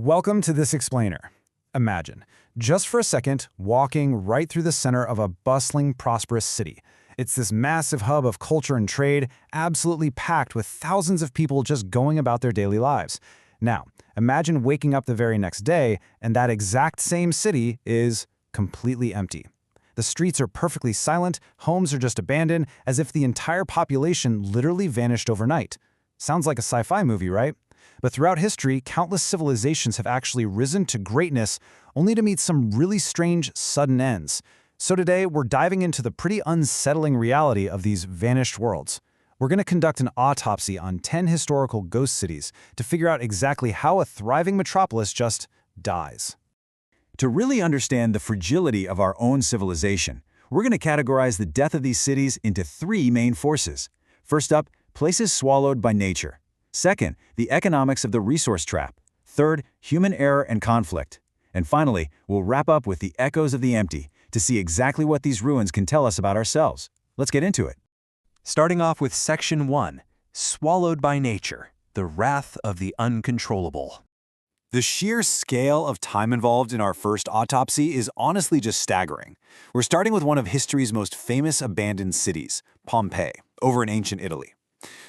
Welcome to this explainer. Imagine, just for a second, walking right through the center of a bustling, prosperous city. It's this massive hub of culture and trade, absolutely packed with thousands of people just going about their daily lives. Now, imagine waking up the very next day and that exact same city is completely empty. The streets are perfectly silent, homes are just abandoned, as if the entire population literally vanished overnight. Sounds like a sci-fi movie, right? But throughout history, countless civilizations have actually risen to greatness only to meet some really strange, sudden ends. So today, we're diving into the pretty unsettling reality of these vanished worlds. We're going to conduct an autopsy on 10 historical ghost cities to figure out exactly how a thriving metropolis just dies. To really understand the fragility of our own civilization, we're going to categorize the death of these cities into three main forces. First up, places swallowed by nature. Second, the economics of the resource trap. Third, human error and conflict. And finally, we'll wrap up with the echoes of the empty to see exactly what these ruins can tell us about ourselves. Let's get into it. Starting off with Section 1, Swallowed by Nature, the Wrath of the Uncontrollable. The sheer scale of time involved in our first autopsy is honestly just staggering. We're starting with one of history's most famous abandoned cities, Pompeii, over in ancient Italy.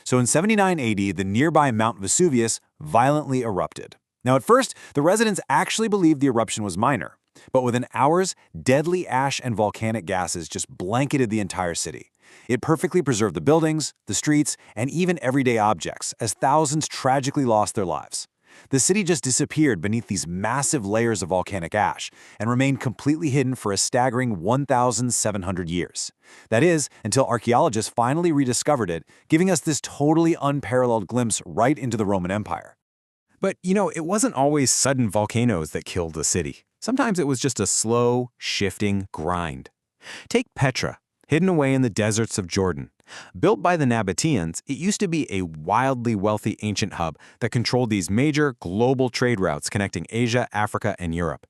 So in 79 AD, the nearby Mount Vesuvius violently erupted. Now at first, the residents actually believed the eruption was minor, but within hours, deadly ash and volcanic gases just blanketed the entire city. It perfectly preserved the buildings, the streets, and even everyday objects, as thousands tragically lost their lives. The city just disappeared beneath these massive layers of volcanic ash and remained completely hidden for a staggering 1,700 years. That is, until archaeologists finally rediscovered it, giving us this totally unparalleled glimpse right into the Roman Empire. But, it wasn't always sudden volcanoes that killed the city. Sometimes it was just a slow, shifting grind. Take Petra, hidden away in the deserts of Jordan. Built by the Nabateans, it used to be a wildly wealthy ancient hub that controlled these major global trade routes connecting Asia, Africa, and Europe.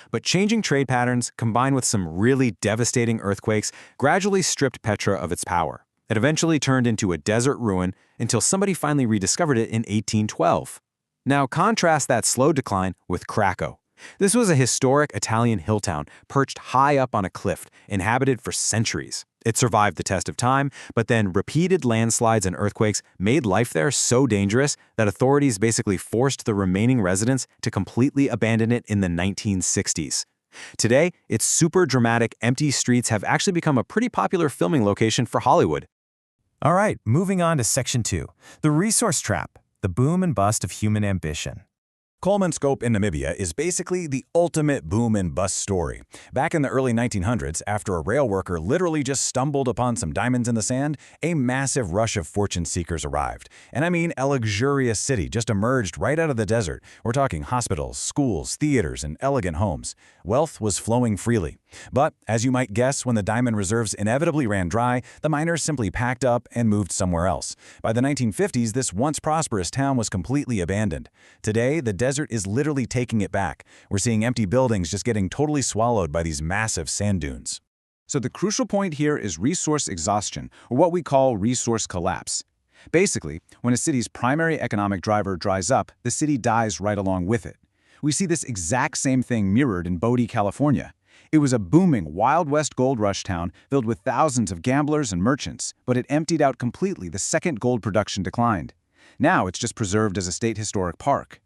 But changing trade patterns, combined with some really devastating earthquakes, gradually stripped Petra of its power. It eventually turned into a desert ruin until somebody finally rediscovered it in 1812. Now contrast that slow decline with Krakow. This was a historic Italian hill town perched high up on a cliff, inhabited for centuries. It survived the test of time, but then repeated landslides and earthquakes made life there so dangerous that authorities basically forced the remaining residents to completely abandon it in the 1960s. Today, its super dramatic, empty streets have actually become a pretty popular filming location for Hollywood. All right, moving on to Section 2, the resource trap, the boom and bust of human ambition. Kolmanskop in Namibia is basically the ultimate boom and bust story. Back in the early 1900s, after a rail worker literally just stumbled upon some diamonds in the sand, a massive rush of fortune seekers arrived. And I mean, a luxurious city just emerged right out of the desert. We're talking hospitals, schools, theaters, and elegant homes. Wealth was flowing freely. But, as you might guess, when the diamond reserves inevitably ran dry, the miners simply packed up and moved somewhere else. By the 1950s, this once prosperous town was completely abandoned. Today, the desert is literally taking it back. We're seeing empty buildings just getting totally swallowed by these massive sand dunes. So the crucial point here is resource exhaustion, or what we call resource collapse. Basically, when a city's primary economic driver dries up, the city dies right along with it. We see this exact same thing mirrored in Bodie, California. It was a booming Wild West gold rush town filled with thousands of gamblers and merchants, but it emptied out completely the second gold production declined. Now it's just preserved as a state historic park.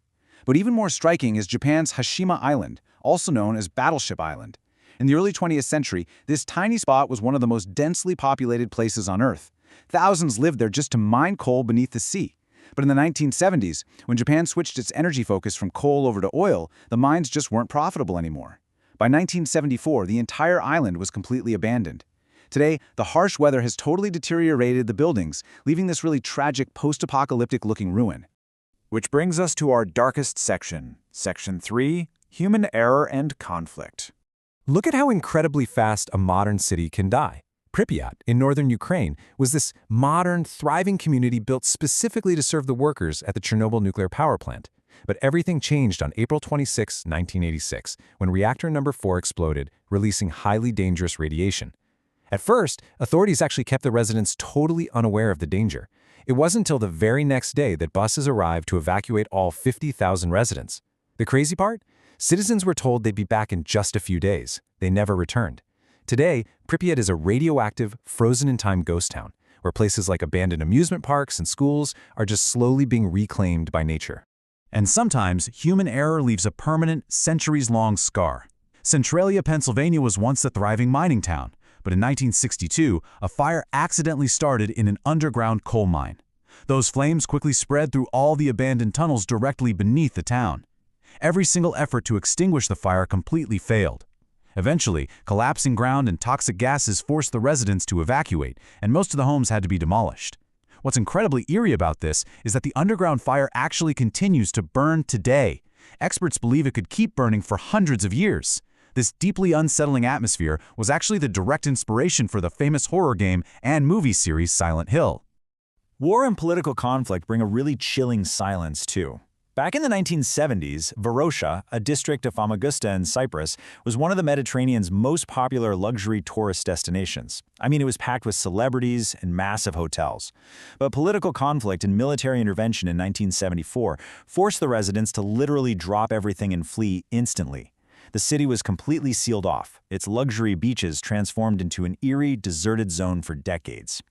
But even more striking is Japan's Hashima Island, also known as Battleship Island. In the early 20th century, this tiny spot was one of the most densely populated places on Earth. Thousands lived there just to mine coal beneath the sea. But in the 1970s, when Japan switched its energy focus from coal over to oil, the mines just weren't profitable anymore. By 1974, the entire island was completely abandoned. Today, the harsh weather has totally deteriorated the buildings, leaving this really tragic post-apocalyptic-looking ruin. Which brings us to our darkest section, Section 3, Human Error and Conflict. Look at how incredibly fast a modern city can die. Pripyat, in northern Ukraine, was this modern, thriving community built specifically to serve the workers at the Chernobyl nuclear power plant. But everything changed on April 26, 1986, when reactor number 4 exploded, releasing highly dangerous radiation. At first, authorities actually kept the residents totally unaware of the danger. It wasn't until the very next day that buses arrived to evacuate all 50,000 residents. The crazy part? Citizens were told they'd be back in just a few days. They never returned. Today, Pripyat is a radioactive, frozen-in-time ghost town, where places like abandoned amusement parks and schools are just slowly being reclaimed by nature. And sometimes, human error leaves a permanent, centuries-long scar. Centralia, Pennsylvania was once a thriving mining town, but in 1962, a fire accidentally started in an underground coal mine. Those flames quickly spread through all the abandoned tunnels directly beneath the town. Every single effort to extinguish the fire completely failed. Eventually, collapsing ground and toxic gases forced the residents to evacuate, and most of the homes had to be demolished. What's incredibly eerie about this is that the underground fire actually continues to burn today. Experts believe it could keep burning for hundreds of years. This deeply unsettling atmosphere was actually the direct inspiration for the famous horror game and movie series Silent Hill. War and political conflict bring a really chilling silence, too. Back in the 1970s, Varosha, a district of Famagusta in Cyprus, was one of the Mediterranean's most popular luxury tourist destinations. I mean, it was packed with celebrities and massive hotels. But political conflict and military intervention in 1974 forced the residents to literally drop everything and flee instantly. The city was completely sealed off, its luxury beaches transformed into an eerie, deserted zone for decades.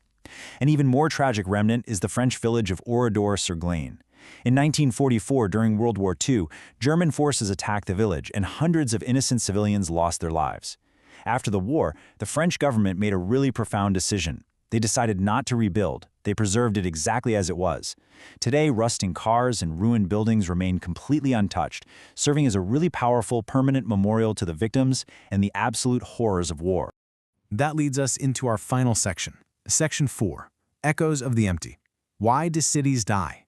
An even more tragic remnant is the French village of Oradour-sur-Glane. In 1944, during World War II, German forces attacked the village and hundreds of innocent civilians lost their lives. After the war, the French government made a really profound decision. They decided not to rebuild. They preserved it exactly as it was. Today, rusting cars and ruined buildings remain completely untouched, serving as a really powerful permanent memorial to the victims and the absolute horrors of war. That leads us into our final section, Section 4, Echoes of the Empty. Why do cities die?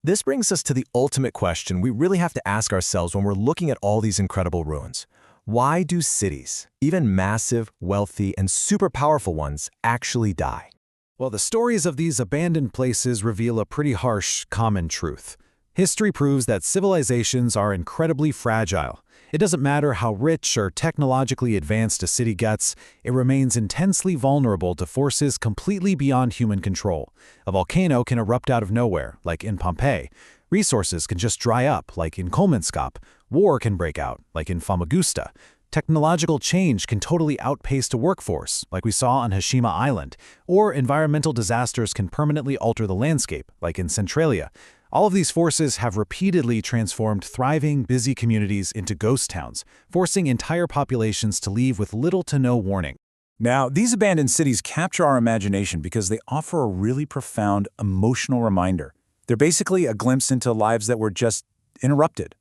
This brings us to the ultimate question we really have to ask ourselves when we're looking at all these incredible ruins. Why do cities, even massive, wealthy, and super powerful ones, actually die? Well, the stories of these abandoned places reveal a pretty harsh, common truth. History proves that civilizations are incredibly fragile. It doesn't matter how rich or technologically advanced a city gets, it remains intensely vulnerable to forces completely beyond human control. A volcano can erupt out of nowhere, like in Pompeii. Resources can just dry up, like in Kolmanskop. War can break out, like in Famagusta. Technological change can totally outpace the workforce, like we saw on Hashima Island. Or environmental disasters can permanently alter the landscape, like in Centralia. All of these forces have repeatedly transformed thriving, busy communities into ghost towns, forcing entire populations to leave with little to no warning. Now, these abandoned cities capture our imagination because they offer a really profound emotional reminder. They're basically a glimpse into lives that were just interrupted.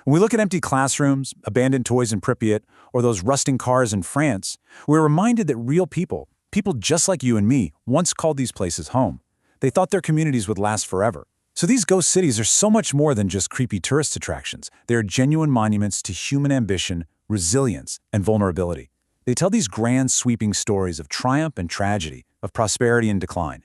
When we look at empty classrooms, abandoned toys in Pripyat, or those rusting cars in France, we're reminded that real people just like you and me, once called these places home. They thought their communities would last forever. So these ghost cities are so much more than just creepy tourist attractions. They are genuine monuments to human ambition, resilience, and vulnerability. They tell these grand, sweeping stories of triumph and tragedy, of prosperity and decline.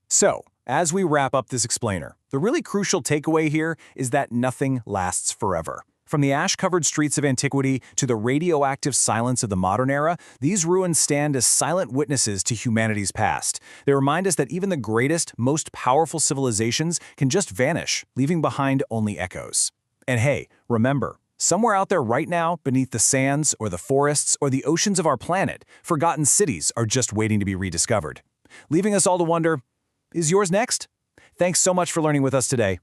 So, as we wrap up this explainer, the really crucial takeaway here is that nothing lasts forever. From the ash-covered streets of antiquity to the radioactive silence of the modern era, these ruins stand as silent witnesses to humanity's past. They remind us that even the greatest, most powerful civilizations can just vanish, leaving behind only echoes. And hey, remember, somewhere out there right now, beneath the sands or the forests or the oceans of our planet, forgotten cities are just waiting to be rediscovered. Leaving us all to wonder, is yours next? Thanks so much for learning with us today.